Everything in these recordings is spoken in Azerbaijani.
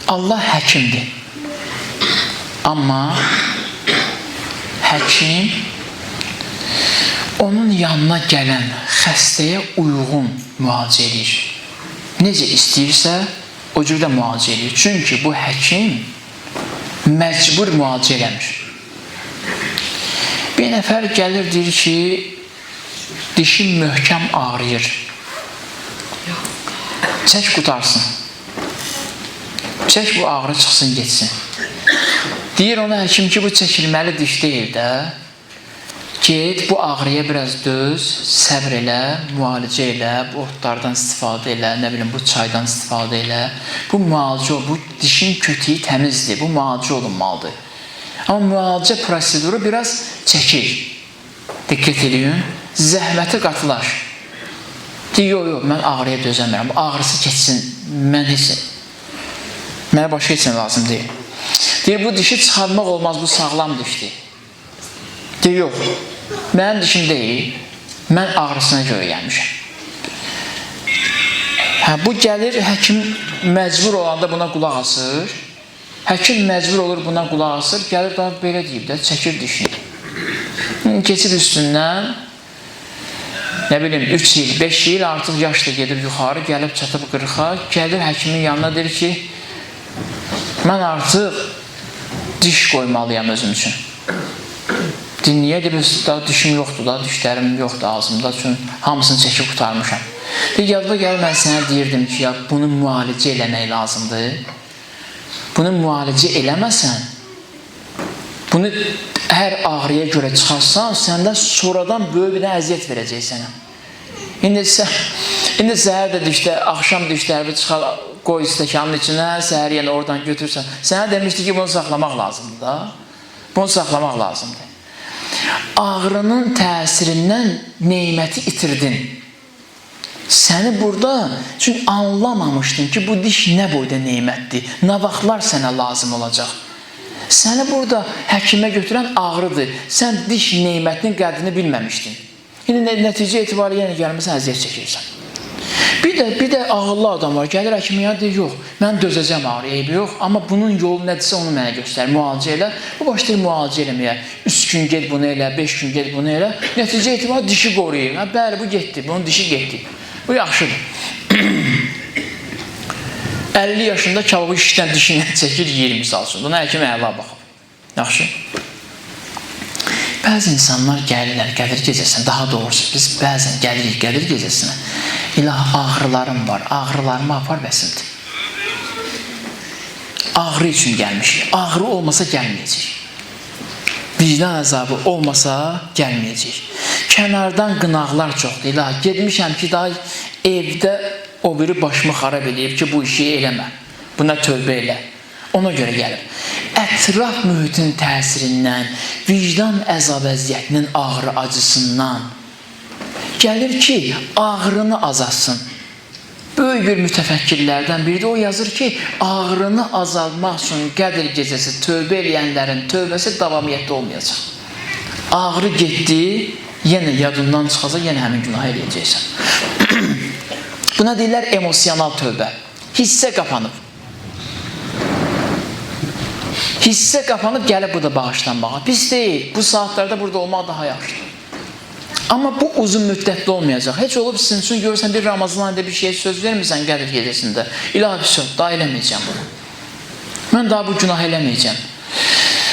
Allah həkimdir. Amma həkim onun yanına gələn xəstəyə uyğun müalicə edir. Necə istəyirsə, o cür də müalicə edir. Çünki bu həkim məcbur müalicə eləmir. Bir nəfər gəlir, deyir ki, dişim möhkəm ağrıyır. Çək qutarsın. Çək bu ağrı çıxsın, geçsin. Deyir ona həkim ki, bu çəkilməli diş deyil də. Get, bu ağrıya biraz döz, səbr elə, müalicə elə, bu otlardan istifadə elə, nə bilim, bu çaydan istifadə elə. Bu müalicə, bu dişin kötüyü təmizdir, bu müalicə olunmalıdır. Amma müalicə proseduru biraz çəkir. Diqqət edin, zəhməti qatılar. Deyir, yox, mən ağrıya dözəmirəm, bu ağrısı keçsin, mənə başqa heç nə lazım deyil. Deyir, bu dişi çıxarmaq olmaz, bu sağlam dişdir. Deyir, yox, mənim dişim deyil, mən ağrısına görə gəlmişəm. Bu gəlir, həkim məcbur olanda buna qulaq asır. Həkim məcbur olur, buna qulaq asır. Gəlir, daha belə deyib də, çəkir dişini. Keçib üstündən, nə bilim, 3 il, 5 il artıq yaşda gedir yuxarı, gəlib çatıb 40-a, gəlir həkimin yanına, deyir ki, mən artıq diş qoymalıyam özüm üçün. Niyə deyir, daha dişim yoxdur da, dişlərim yoxdur ağzımda, üçün hamısını çəkib qutarmışam. Deyir, yadıma gəlir, mən sənə deyirdim ki, ya, bunu müalicə eləmək lazımdır. Bunu müalicə eləməsən, bunu hər ağrıya görə çıxarsan, səndə sonradan böyük bir əziyyət verəcək sənə. İndi səhər də dişdə, axşam dişləri çıxar, qoy stəkanın içinə, səhər yenə oradan götürsən. Sənə demişdi ki, bunu saxlamaq lazımdır da. Bunu saxlamaq lazımdır. Ağrının təsirindən neyməti itirdin. Səni burada, çünki anlamamışdın ki, bu diş nə boyda neymətdir, nə vaxtlar sənə lazım olacaq. Səni burada həkimə götürən ağrıdır. Sən diş neymətinin qədrini bilməmişdin. İndi nəticə etibarı yenə gəlməsən, əziyyət çəkirsən. Bir də ağıllı adam var, gəlir həkimə ya deyir, yox, mən dözəcəm ağrıya, eybi yox, amma bunun yolu nədirsə onu mənə göstər, müalicə elə. Bu başlayır müalicə eləməyə, 3 gün get bunu elə, 5 gün get bunu elə. Nəticə etibarı dişi qoruyur. Bəli, bu getdi, bunun dişi getdi. Bu yaxşıdır. 50 yaşında kebabı işdən dişindən çəkir, 20 misal üçün. Buna həkim əla baxıb. Yaxşı. Bəzi insanlar gəlirlər, Qədir gecəsinə, daha doğrusu biz bəzən gəlirik Qədir gecəsinə. İlahi, ağrılarım var, ağrılarımı apar bəsimdir. Ağrı üçün gəlmişik. Ağrı olmasa gəlməyəcək. Vicdan əzabı olmasa gəlməyəcək. Kənardan qınaqlar çoxdur. İlahi, gedmişəm ki, daha evdə o biri başımı xarab eləyib ki, bu işi eləmə. Buna tövbə elə. Ona görə gəlib. Ətraf mühitin təsirindən, vicdan əzab-əziyyətinin ağrı acısından gəlir ki, ağrını azatsın. Böyük bir mütəfəkkirlərdən biri də o yazır ki, ağrını azalmaq üçün Qədir gecəsi tövbə eləyənlərin tövbəsi davamiyyətdə olmayacaq. Ağrı getdi, yenə yadından çıxacaq, yenə həmin günah eləyəcəksən. Buna deyirlər emosional tövbə. Hissə qapanıb. Hissə qapanıb gəlib burada bağışlanmağa. Pis deyil, bu saatlarda burada olmaq daha yaxşıdır. Amma bu uzun müddətli olmayacaq. Heç olub sizin üçün görürsən bir Ramazan ayında bir şeyə söz vermirsən Qədir gecəsində. İlahi bir söz, daha eləməyəcəm bunu. Mən daha bu günah eləməyəcəm.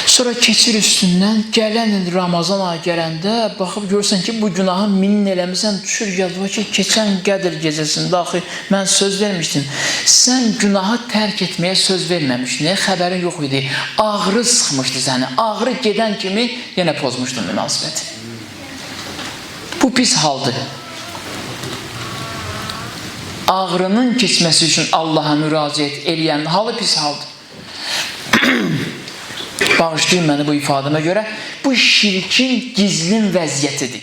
Sonra keçir üstündən, gələn il Ramazan ayı gələndə baxıb görürsən ki, bu günahı minin eləmirsən, düşür yadıma ki, keçən Qədir gecəsində axı mən söz vermişdim. Sən günahı tərk etməyə söz verməmişdin, xəbərin yox idi. Ağrı sıxmışdı səni, ağrı gedən kimi yenə pozmuşdun münasibəti. Bu pis haldır. Ağrının keçməsi üçün Allaha müraciət eləyən halı pis haldır. Bağışlayın məni bu ifadəmə görə, bu şirkin gizlin vəziyyətidir.